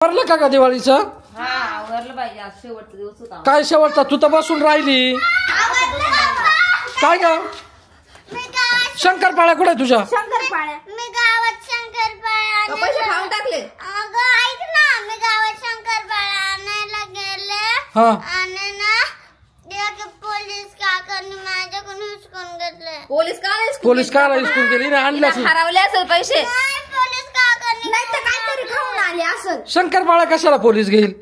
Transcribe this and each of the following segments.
आवरलं का दिवाळीचं? हा आवरलं पाहिजे, आज शेवटचा दिवस होता. काय शेवटचा? तू तर बसून राहिली काय ग? शंकरपाळ्या कुठे तुझ्या? शंकरपाळ्या मी गावात शंकरपाळ्या पैसे खाऊन टाकले. अगं ऐक ना, मी गावात शंकरपाळ्या आणायला गेले हा आणि ना एक पोलीस काकांनी माझ्याकडून हिसकून घेतले. पोलीस का नाही? पोलीस का हिसकून गेली ना? आणल्यास हरवले असेल पैसे. नाही, पोलीस काकांनी नाही तर काहीतरी खाऊन आले असं. शंकरपाळ्या कशाला पोलीस घेईल?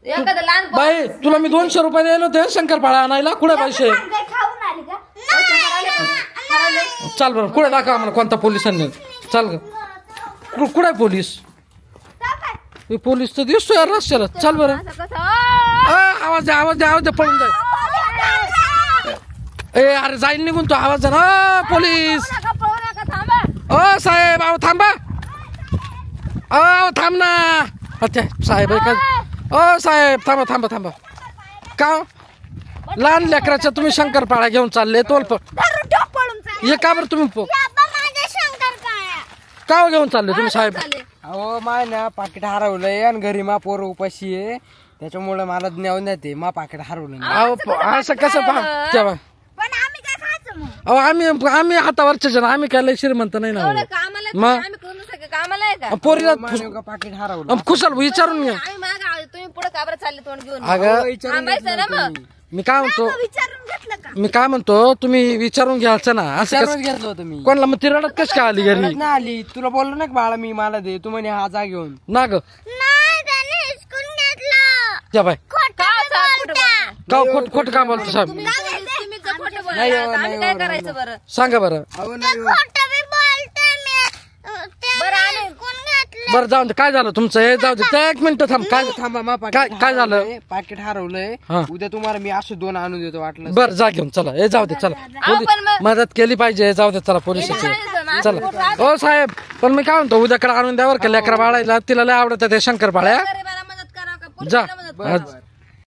एखादं लहान बाई तुला मी 200 रुपये द्यायला होते शंकरपाळ्या आणायला. कुठे पैसे? खाऊन आले का? चाल बरं कुठे दाखवा आम्हाला कोणता पोलिसांनी. चाल ग कुठे पोलीस? हे पोलीस तर दिसतोय यार रस्त्याला. चाल बरं. आवाज द्या आवाज द्या आवाज द्या पळून जाय. ए अरे जाईल निघून तो आवाज द्या ना. पोलीस ओ साहेब आहो थांबा. थांब ना. अच्छा साहेब आहे का? ओ साहेब थांबा थांबा थांबा. का लहान लेकराच्या तुम्ही शंकरपाळ्या घेऊन चालले तोल हे का बरं तुम्ही का घेऊन चालले तुम्ही साहेब? अहो माय ना पाकिट हरवलंय आणि घरी मा पोर उपाशी आहे त्याच्यामुळे मला नेऊन देते मा पाकिट हरवलं. अहो असं कसं पहा तेव्हा पण आम्ही काय खायचं मग? अहो आम्ही हातावरचे जण आम्ही काय लय श्रीमंत नाही ना. कामाला मग? आम्ही करू नका कामाला आहे का? पोरीला पाकिट हरवलं. खुशाल विचारून घ्या. आम्ही माग आलो, तुम्ही पुढे का बरं चालले तोंड घेऊन? अगं थांबायचं ना मग. मी काय म्हणतो विचारून घेतलं का? मी काय म्हणतो तुम्ही विचारून घ्यायचं ना. असं विचारून कसं घेतलं होतं मी. कोणाला मग ती रडत कशी काय आली घरी? ना आली तुला बोललो ना बाळा मी मला दे तू म्हणे हा जा घेऊन. ना ग नाही, त्याने हिसकून घेतलं. त्या बाय खोटं बोलता. का खोट का बोलतो साहेब? तुम्ही जर खोटं बोलला नाही, तर आम्ही नाही, काय नाही, करायचं बरं? सांगा बरं. अहो नाही हो. खोटं बी बोलते मी. बरं, त्याने आणि- हिसकून घेतलं. बरं जाऊ दे. काय झालं तुमचं? हे जाऊ दे त्या 1 मिनिट थांब. काय थांबा मा काय झालं? पाकिट हरवलंय. हा. उद्या तुम्हाला मी असे 2 आणून देतो वाटलं. बर जा घेऊन चला. हे जाऊ दे चला. अहो, पण मग- मदत केली पाहिजे. जाऊ दे चला पोलिसाची. चला हो साहेब पण मी काय म्हणतो उद्याकडे आणून द्यावर का लेकरा बाळायला. तिला लय आवडत ते शंकरपाळ्या. गरीबाला मदत करा का जा पोलिसाला मदत करा? आज